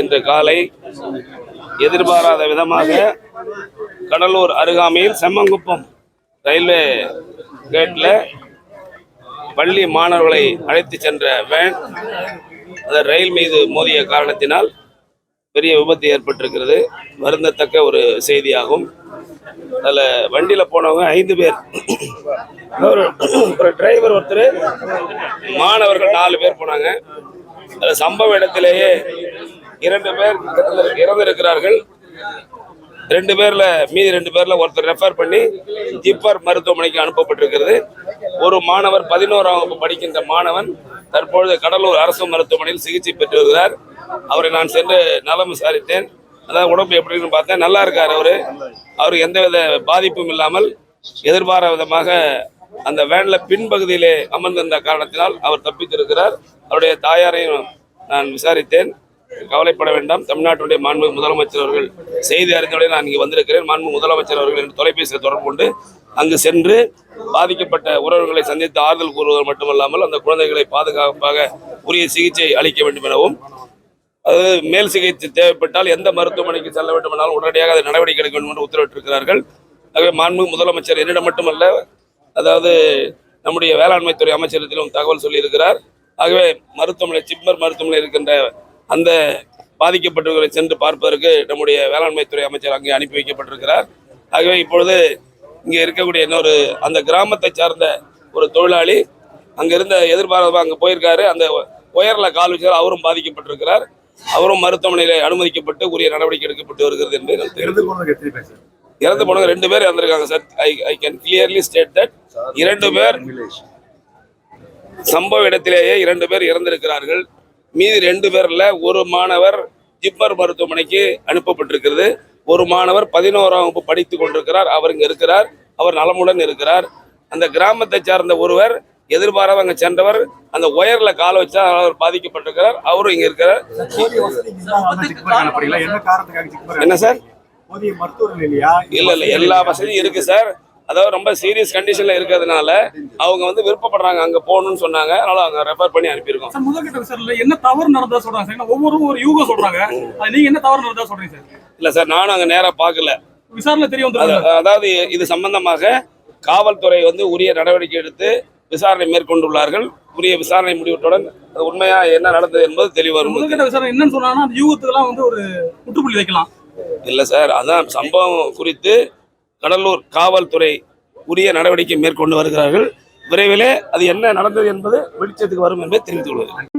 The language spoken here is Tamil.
இன்று காலை எதிர்பாராத விதமாக கடலூர் அருகாமையில் செம்மங்குப்பம் ரயில்வே கேட்டில் பள்ளி மாணவர்களை அழைத்து சென்ற வேன் அந்த ரயில் மீது மோதிய காரணத்தினால் பெரிய விபத்து ஏற்பட்டிருக்கிறது. வருந்தத்தக்க ஒரு செய்தியாகும். அதில் வண்டியில் போனவங்க 5 பேர், ஒரு டிரைவர் ஒருத்தர், மாணவர்கள் 4 பேர் போனாங்க. அதில் சம்பவ இடத்திலேயே 2 பேர் இறந்திருக்கிறார்கள். 2 பேர்ல மீதி 2 பேர்ல ஒருத்தர் ரெஃபர் பண்ணி ஜிப்மர் மருத்துவமனைக்கு அனுப்பப்பட்டிருக்கிறது. ஒரு மாணவர் 11ஆம் வகுப்பு படிக்கின்ற மாணவன் தற்பொழுது கடலூர் அரசு மருத்துவமனையில் சிகிச்சை பெற்று வருகிறார். அவரை நான் சென்று நலம் விசாரித்தேன். அதாவது உடம்பு எப்படின்னு பார்த்தேன். நல்லா இருக்கார். அவருக்கு எந்தவித பாதிப்பும் இல்லாமல் எதிர்பாராத விதமாக அந்த வேன்ல பின்பகுதியிலே அமர்ந்திருந்த காரணத்தினால் அவர் தப்பித்திருக்கிறார். அவருடைய தாயாரையும் நான் விசாரித்தேன். கவலைப்பட வேண்டாம், தமிழ்நாட்டுடைய மாண்புமிகு முதலமைச்சர் அவர்கள் செய்தி அறிந்தவுடன் நான் இங்கே வந்திருக்கிறேன். மாண்புமிகு முதலமைச்சர் அவர்கள் என்று தொலைபேசியில் தொடர்பு கொண்டு அங்கு சென்று பாதிக்கப்பட்ட உறவுகளை சந்தித்து ஆறுதல் கூறுவது மட்டுமல்லாமல் அந்த குழந்தைகளை பாதுகாப்பாக உரிய சிகிச்சை அளிக்க வேண்டும் எனவும், அது மேல் சிகிச்சை தேவைப்பட்டால் எந்த மருத்துவமனைக்கு செல்ல வேண்டும் என்றாலும் உடனடியாக அதை நடவடிக்கை எடுக்க வேண்டும் என்று உத்தரவிட்டிருக்கிறார்கள். ஆகவே மாண்புமிகு முதலமைச்சர் என்னிடம் மட்டுமல்ல, அதாவது நம்முடைய வேளாண்மைத்துறை அமைச்சரத்திலும் தகவல் சொல்லியிருக்கிறார். ஆகவே மருத்துவமனை ஜிப்மர் மருத்துவமனை இருக்கின்ற அந்த பாதிக்கப்பட்டவர்களை சென்று பார்ப்பதற்கு நம்முடைய வேளாண்மைத்துறை அமைச்சர் அங்கே அனுப்பி வைக்கப்பட்டிருக்கிறார். ஆகவே இப்பொழுது இங்கே இருக்கக்கூடிய இன்னொரு அந்த கிராமத்தை சார்ந்த ஒரு தொழிலாளி அங்கிருந்த எதிர்பார்ப்பு அங்கே போயிருக்காரு. அந்த உயர்ல கால் வச்சால் அவரும் பாதிக்கப்பட்டிருக்கிறார். அவரும் மருத்துவமனையில் அனுமதிக்கப்பட்டு உரிய நடவடிக்கை எடுக்கப்பட்டு வருகிறது என்று இறந்து போனவங்க 2 பேர் இறந்திருக்காங்க sir. I can clearly state that 2 பேர் சம்பவ இடத்திலேயே 2 பேர் இறந்திருக்கிறார்கள். மீதி 2 பேர்ல ஒரு மாணவர் ஜிப்மர் மருத்துவமனைக்கு அனுப்பப்பட்டிருக்கிறது. ஒரு மாணவர் 11ஆம் வகுப்பு படித்துக் கொண்டிருக்கிறார். அவர் இங்க இருக்கிறார். அவர் நலமுடன் இருக்கிறார். அந்த கிராமத்தை சார்ந்த ஒருவர் எதிர்பாராத அங்க சென்றவர் அந்த ஒயர்ல கால வச்சா அவர் பாதிக்கப்பட்டிருக்கிறார். அவரும் இங்க இருக்கிறார். என்ன சார்? இல்ல எல்லா வசதியும் இருக்கு சார். அதாவது ரொம்ப சீரியஸ் கண்டிஷன்ல இருக்கிறதுனால அவங்க விருப்பப்படுறாங்க அங்க போகணும்னு சொன்னாங்க. அதனால அவங்க ரெஃபர் பண்ணி அனுப்பியிருக்கோம். முதல்கட்ட விசாரணையில என்ன தவறு நடந்ததா சொல்றாங்க சார்? ஒவ்வொருவரும் ஒரு யூகம் சொல்றாங்க. நீங்க என்ன தவறு நடந்ததா சொல்றீங்க சார்? இல்ல சார், நானும் அங்க நேரா பார்க்கல. விசாரணை தெரியும். அதாவது இது சம்பந்தமாக காவல்துறை உரிய நடவடிக்கை எடுத்து விசாரணை மேற்கொண்டுள்ளார்கள். உரிய விசாரணை முடிவுடன் அது உண்மையா என்ன நடந்தது என்பது தெளிவாக முதல்கட்ட விசாரணை என்னன்னு சொன்னாங்கன்னா அந்த யூகத்துக்கெல்லாம் ஒரு முற்றுப்புள்ளி வைக்கலாம். இல்ல சார், அதான் சம்பவம் குறித்து கடலூர் காவல்துறை உரிய நடவடிக்கை மேற்கொண்டு வருகிறார்கள். விரைவிலே அது என்ன நடந்தது என்பது வெளிச்சத்துக்கு வரும் என்பதை தெரிவித்துக் கொள்கிறேன்.